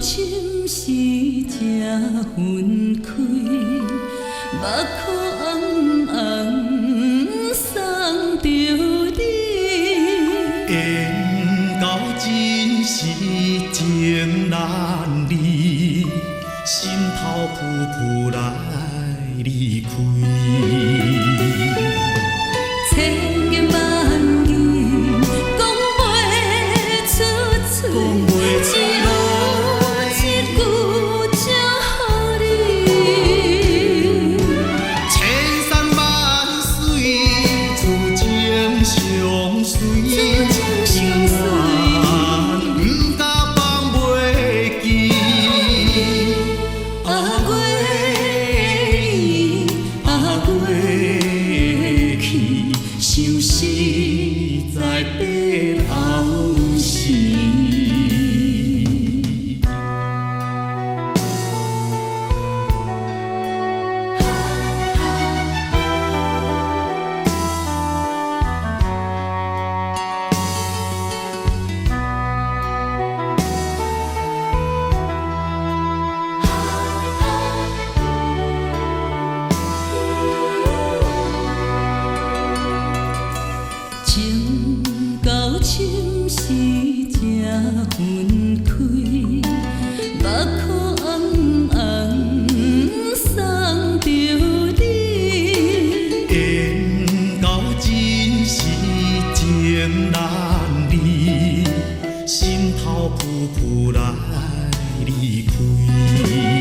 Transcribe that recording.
深时才分开，目眶红红送着你。缘到真是情难离，心头浮浮来离开。千言万语讲袂出嘴，只有一句才予你。千山万水，此情相随，永远不敢放袂记。过去，想实在白头时。情到深时才分开，目眶红红送着你。缘到真是情难离，心头浮浮来离开。